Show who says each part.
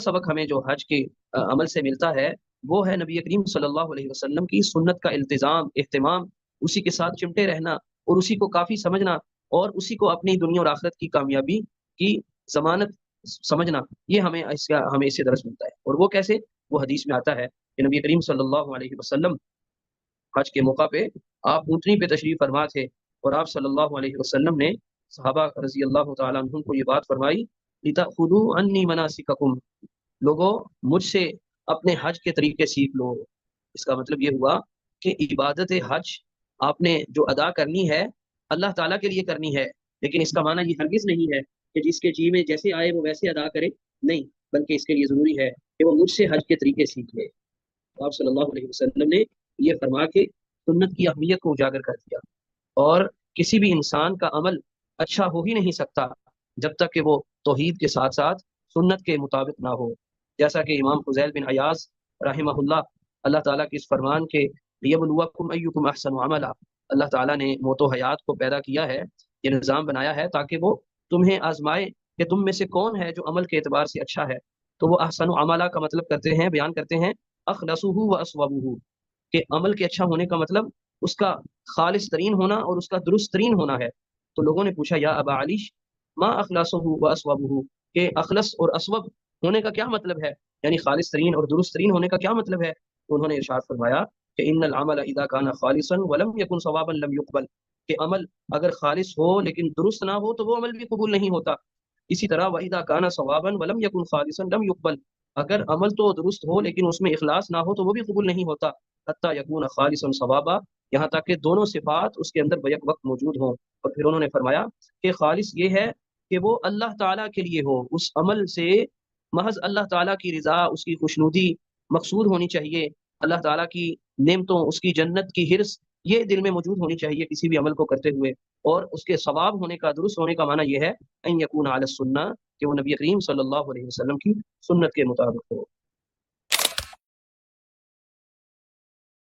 Speaker 1: سبق ہمیں جو حج کے عمل سے ملتا ہے وہ ہے نبی کریم صلی اللہ علیہ وسلم کی سنت کا التزام، اہتمام، اسی کے ساتھ چمٹے رہنا اور اسی کو کافی سمجھنا اور اسی کو اپنی دنیا اور آخرت کی کامیابی کی ضمانت سمجھنا. یہ ہمیں اس سے درس ملتا ہے. اور وہ کیسے؟ وہ حدیث میں آتا ہے کہ نبی کریم صلی اللہ علیہ وسلم حج کے موقع پہ آپ اونٹنی پہ تشریف فرما تھے اور آپ صلی اللہ علیہ وسلم نے صحابہ رضی اللہ تعالیٰ عنہم کو یہ بات فرمائی، لِتَأْخُذُوا عَنِّي مَنَاسِكَكُمْ، لوگوں مجھ سے اپنے حج کے طریقے سیکھ لو. اس کا مطلب یہ ہوا کہ عبادت حج آپ نے جو ادا کرنی ہے اللہ تعالیٰ کے لیے کرنی ہے، لیکن اس کا معنی یہ ہرگز نہیں ہے کہ جس کے جی میں جیسے آئے وہ ویسے ادا کرے، نہیں، بلکہ اس کے لیے ضروری ہے کہ وہ مجھ سے حج کے طریقے سیکھ لے. آپ صلی اللہ علیہ وسلم نے یہ فرما کے سنت کی اہمیت کو اجاگر کر دیا. اور کسی بھی انسان کا عمل اچھا ہو ہی نہیں سکتا جب تک کہ وہ توحید کے ساتھ ساتھ سنت کے مطابق نہ ہو. جیسا کہ امام فضیل بن عیاض رحمہ اللہ تعالیٰ کے اس فرمان کے لیبلوکم ایکم احسن عملا، اللہ تعالیٰ نے موت و حیات کو پیدا کیا ہے، یہ نظام بنایا ہے تاکہ وہ تمہیں آزمائے کہ تم میں سے کون ہے جو عمل کے اعتبار سے اچھا ہے. تو وہ احسن عملا کا مطلب کرتے ہیں، بیان کرتے ہیں اخلصہ و اصوبہ، کہ عمل کے اچھا ہونے کا مطلب اس کا خالص ترین ہونا اور اس کا درست ترین ہونا ہے. تو لوگوں نے پوچھا یا ابا علی ما اخلصہ و اصوبہ، کہ اخلص اور اسوب ہونے کا کیا مطلب ہے، یعنی خالص ترین اور درست ترین ہونے کا کیا مطلب ہے؟ تو انہوں نے ارشاد فرمایا کہ ان العمل اذا كان خالصا ولم يكن صوابا لم يقبل، کہ عمل اگر خالص ہو لیکن درست نہ ہو تو وہ عمل بھی قبول نہیں ہوتا. اسی طرح واذا كان صوابا ولم يكن خالصا لم يقبل، اگر عمل تو درست ہو لیکن اس میں اخلاص نہ ہو تو وہ بھی قبول نہیں ہوتا. حتى يكون خالصا صوابا، یہاں تک کہ دونوں صفات اس کے اندر بیک وقت موجود ہوں. اور پھر انہوں نے فرمایا کہ خالص یہ ہے کہ وہ اللہ تعالیٰ کے لیے ہو، اس عمل سے محض اللہ تعالیٰ کی رضا، اس کی خوشنودی مقصود ہونی چاہیے، اللہ تعالیٰ کی نعمتوں، اس کی جنت کی حرص یہ دل میں موجود ہونی چاہیے کسی بھی عمل کو کرتے ہوئے. اور اس کے ثواب ہونے کا، درست ہونے کا معنی یہ ہے ان یکون علی السنہ، کہ وہ نبی کریم صلی اللہ علیہ وسلم کی سنت کے مطابق ہو.